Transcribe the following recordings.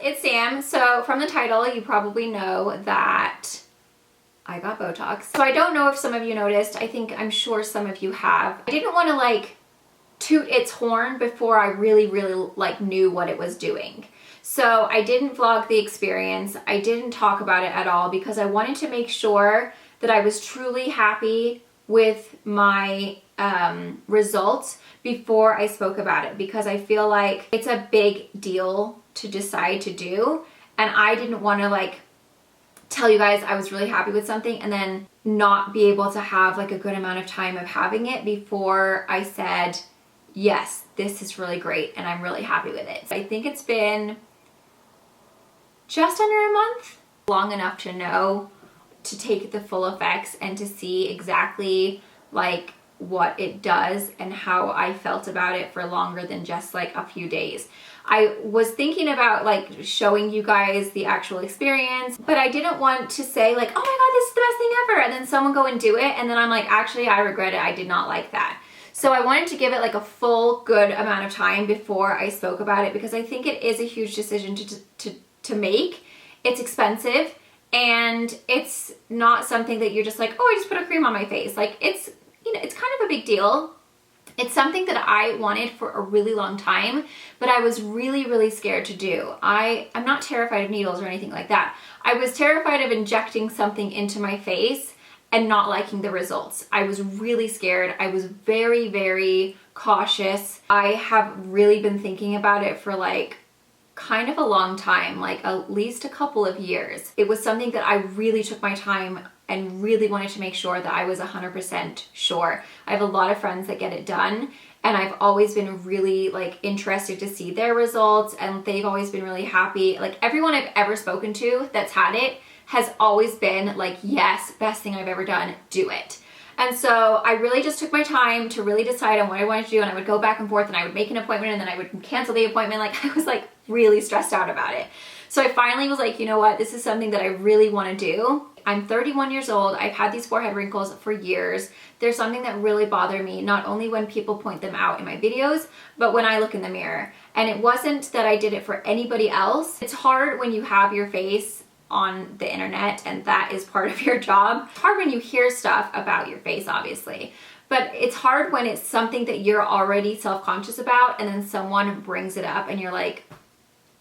it's Sam. So from the title, you probably know that I got Botox. So I don't know if some of you noticed. I'm sure some of you have. I didn't want to like toot its horn before I really like knew what it was doing. So I didn't vlog the experience. I didn't talk about it at all because I wanted to make sure that I was truly happy with my results before I spoke about it, because I feel like it's a big deal to decide to do, and I didn't want to like tell you guys I was really happy with something and then not be able to have like a good amount of time of having it before I said, yes, this is really great and I'm really happy with it. I think it's been just under a month, long enough to know, to take the full effects and to see exactly like what it does and how I felt about it for longer than just like a few days. I was thinking about like showing you guys the actual experience, but I didn't want to say like, oh my god, this is the best thing ever, and then someone go and do it and then I'm like, actually I regret it, I did not like that. So I wanted to give it like a full good amount of time before I spoke about it, because I think it is a huge decision to make. It's expensive and it's not something that you're just like, oh, I just put a cream on my face. Like it's, you know, it's kind of a big deal. It's something that I wanted for a really long time, but I was really scared to do. I'm not terrified of needles or anything like that. I was terrified of injecting something into my face and not liking the results. I was really scared. I was very cautious. I have really been thinking about it for like kind of a long time, like at least a couple of years. It was something that I really took my time and really wanted to make sure that I was 100% sure. I have a lot of friends that get it done, and I've always been really like interested to see their results, and they've always been really happy. Like everyone I've ever spoken to that's had it has always been like, yes, best thing I've ever done, do it. And so I really just took my time to really decide on what I wanted to do, and I would go back and forth and I would make an appointment and then I would cancel the appointment. Like I was like really stressed out about it. So I finally was like, you know what, this is something that I really want to do. I'm 31 years old. I've had these forehead wrinkles for years. There's something that really bothered me, not only when people point them out in my videos, but when I look in the mirror. And it wasn't that I did it for anybody else. It's hard when you have your face on the internet and that is part of your job. It's hard when you hear stuff about your face, obviously. But it's hard when it's something that you're already self-conscious about and then someone brings it up and you're like,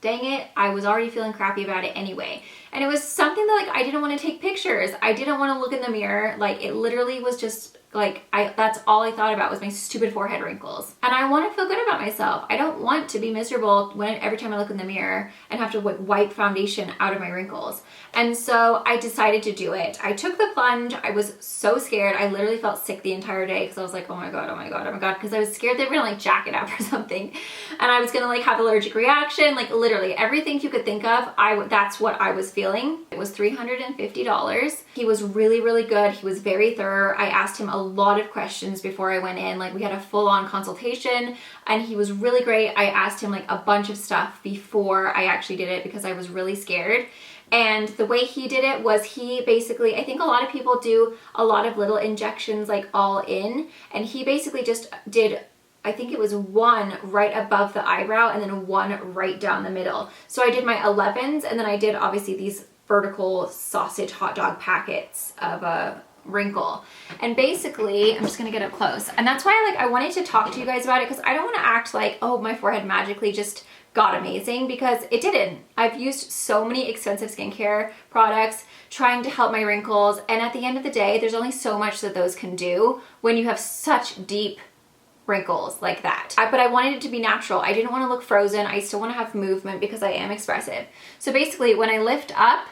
dang it, I was already feeling crappy about it anyway. And it was something that like I didn't want to take pictures. I didn't want to look in the mirror. Like it literally was just like, that's all I thought about was my stupid forehead wrinkles. And I want to feel good about myself. I don't want to be miserable every time I look in the mirror and have to wipe foundation out of my wrinkles. And so I decided to do it. I took the plunge. I was so scared. I literally felt sick the entire day because I was like, oh my god, because I was scared they were gonna like jack it up or something. And I was gonna like have allergic reaction, like literally everything you could think of, that's what I was feeling. It was $350. He was really good. He was very thorough. I asked him a lot of questions before I went in. Like we had a full-on consultation and he was really great. I asked him like a bunch of stuff before I actually did it because I was really scared. And the way he did it was he basically, I think a lot of people do a lot of little injections like all in, and he basically just did, I think it was one right above the eyebrow and then one right down the middle. So I did my 11s and then I did obviously these vertical sausage hot dog packets of a wrinkle. And basically, I'm just gonna get up close. And that's why I wanted to talk to you guys about it, because I don't want to act like, oh, my forehead magically just got amazing, because it didn't. I've used so many expensive skincare products trying to help my wrinkles, and at the end of the day, there's only so much that those can do when you have such deep wrinkles like that. But I wanted it to be natural. I didn't want to look frozen. I still want to have movement because I am expressive. So basically, when I lift up,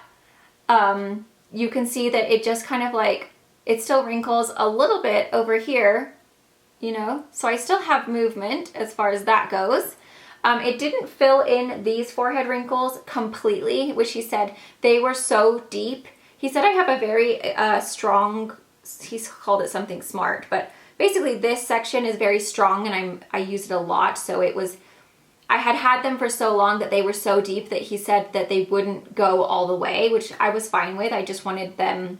you can see that it just kind of like, it still wrinkles a little bit over here, you know? So I still have movement as far as that goes. It didn't fill in these forehead wrinkles completely, which he said they were so deep. He said I have a very strong, he's called it something smart, but basically this section is very strong and I use it a lot. So it was, I had them for so long that they were so deep that he said that they wouldn't go all the way, which I was fine with. I just wanted them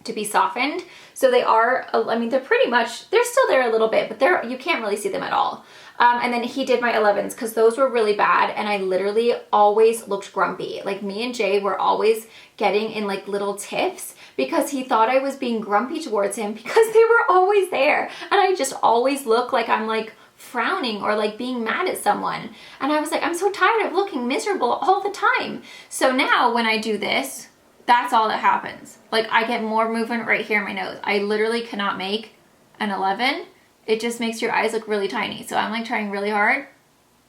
to be softened. So they are, I mean, they're pretty much, they're still there a little bit, but you can't really see them at all. And then he did my 11s because those were really bad and I literally always looked grumpy. Like me and Jay were always getting in like little tiffs because he thought I was being grumpy towards him because they were always there. And I just always look like I'm like frowning or like being mad at someone. And I was like, I'm so tired of looking miserable all the time. So now when I do this, that's all that happens. Like I get more movement right here in my nose. I literally cannot make an 11. It just makes your eyes look really tiny. So I'm like trying really hard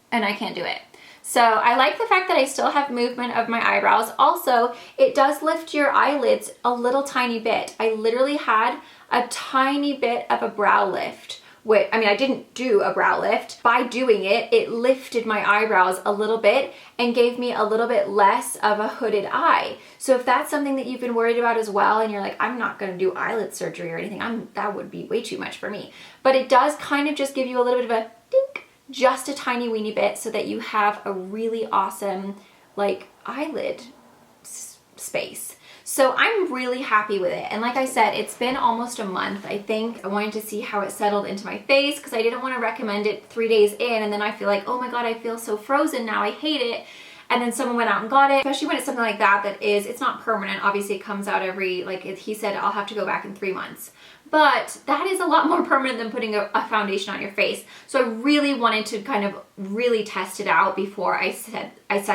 and I can't do it. So I like the fact that I still have movement of my eyebrows. Also, it does lift your eyelids a little tiny bit. I literally had a tiny bit of a brow lift. I mean, I didn't do a brow lift. By doing it, it lifted my eyebrows a little bit and gave me a little bit less of a hooded eye. So if that's something that you've been worried about as well, and you're like, I'm not gonna do eyelid surgery or anything, that would be way too much for me. But it does kind of just give you a little bit of a dink, just a tiny weeny bit so that you have a really awesome like eyelid space. So I'm really happy with it. And like I said, it's been almost a month. I think I wanted to see how it settled into my face because I didn't want to recommend it 3 days in and then I feel like, oh my God, I feel so frozen now. I hate it. And then someone went out and got it, especially when it's something like that it's not permanent. Obviously it comes out he said, I'll have to go back in 3 months. But that is a lot more permanent than putting a foundation on your face. So I really wanted to kind of really test it out before I said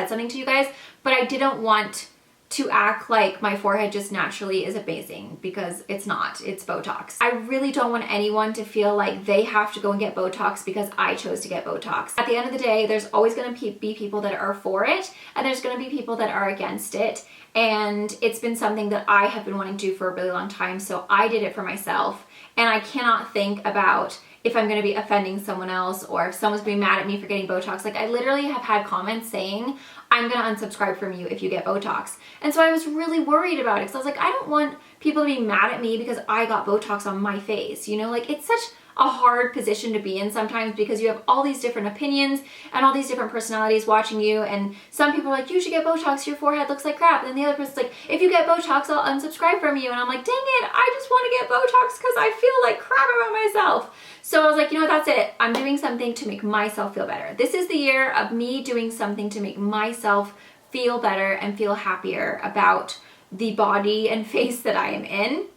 something to you guys, but I didn't want to act like my forehead just naturally is amazing because it's not. It's Botox. I really don't want anyone to feel like they have to go and get Botox because I chose to get Botox. At the end of the day, there's always going to be people that are for it and there's going to be people that are against it. And it's been something that I have been wanting to do for a really long time. So I did it for myself and I cannot think about if I'm going to be offending someone else or if someone's being mad at me for getting Botox. Like I literally have had comments saying, I'm going to unsubscribe from you if you get Botox. And so I was really worried about it because I was like, I don't want people to be mad at me because I got Botox on my face. You know, like it's such a hard position to be in sometimes because you have all these different opinions and all these different personalities watching you. And some people are like, you should get Botox, your forehead looks like crap. And then the other person's like, if you get Botox, I'll unsubscribe from you. And I'm like, dang it, I just want to get Botox because I feel like crap about myself. So I was like, you know what, that's it. I'm doing something to make myself feel better. This is the year of me doing something to make myself feel better and feel happier about the body and face that I am in.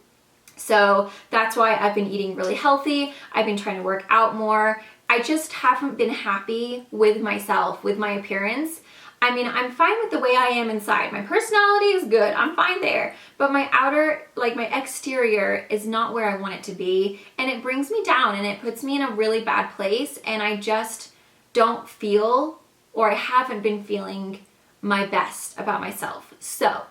So that's why I've been eating really healthy. I've been trying to work out more. I just haven't been happy with myself, with my appearance. I mean, I'm fine with the way I am inside. My personality is good. I'm fine there. But my outer, like my exterior is not where I want it to be. And it brings me down and it puts me in a really bad place. And I just don't feel, or I haven't been feeling my best about myself. So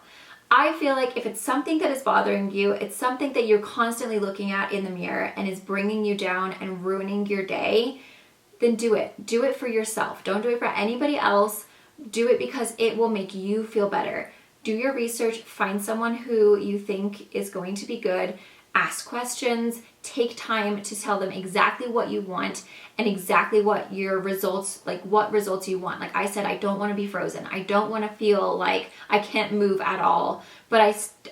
I feel like if it's something that is bothering you, it's something that you're constantly looking at in the mirror and is bringing you down and ruining your day, then do it. Do it for yourself. Don't do it for anybody else. Do it because it will make you feel better. Do your research, find someone who you think is going to be good, ask questions, take time to tell them exactly what you want and exactly what your results, like what results you want. Like I said, I don't want to be frozen. I don't want to feel like I can't move at all, but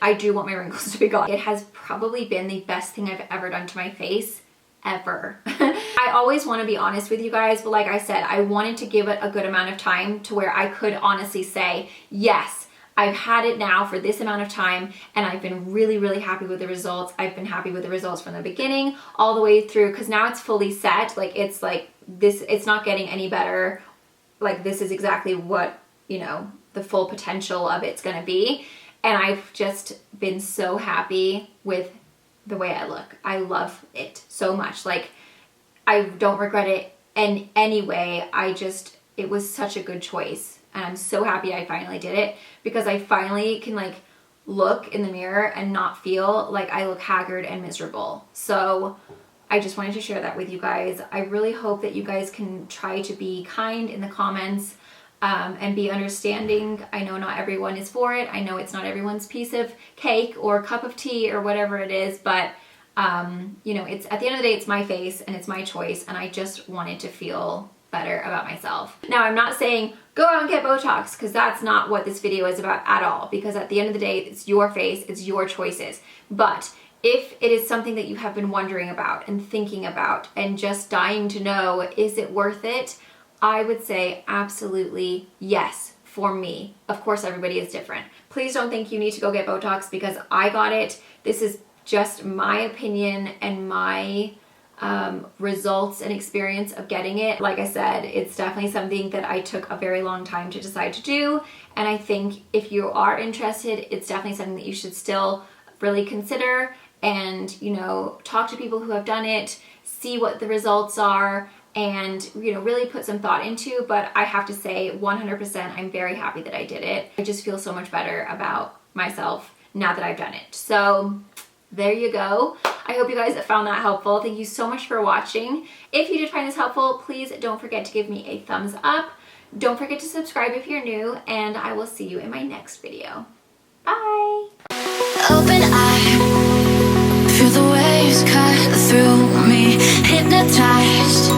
I do want my wrinkles to be gone. It has probably been the best thing I've ever done to my face ever. I always want to be honest with you guys, but like I said, I wanted to give it a good amount of time to where I could honestly say, yes, I've had it now for this amount of time and I've been really, really happy with the results. I've been happy with the results from the beginning all the way through because now it's fully set. Like it's like this, it's not getting any better. Like this is exactly what, you know, the full potential of it's going to be. And I've just been so happy with the way I look. I love it so much. Like I don't regret it in any way. It was such a good choice. And I'm so happy I finally did it because I finally can like look in the mirror and not feel like I look haggard and miserable. So I just wanted to share that with you guys. I really hope that you guys can try to be kind in the comments and be understanding. I know not everyone is for it. I know it's not everyone's piece of cake or cup of tea or whatever it is, but you know, it's at the end of the day, it's my face and it's my choice. And I just wanted to feel better about myself. Now, I'm not saying go out and get Botox because that's not what this video is about at all. Because at the end of the day, it's your face, it's your choices. But If it is something that you have been wondering about and thinking about and just dying to know, is it worth it? I would say absolutely yes for me. Of course, everybody is different. Please don't think you need to go get Botox because I got it. This is just my opinion and my results and experience of getting it. Like I said, it's definitely something that I took a very long time to decide to do. And I think if you are interested, it's definitely something that you should still really consider and, you know, talk to people who have done it, see what the results are, and, you know, really put some thought into. But I have to say 100% I'm very happy that I did it. I just feel so much better about myself now that I've done it. So there you go. I hope you guys found that helpful. Thank you so much for watching. If you did find this helpful, please don't forget to give me a thumbs up. Don't forget to subscribe if you're new, and I will see you in my next video. Bye! Open eye, feel the waves cut through me, hypnotized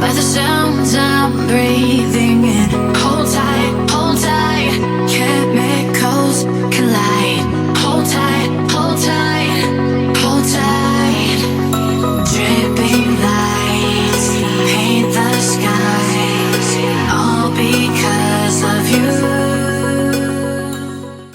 by the sounds I'm breathing.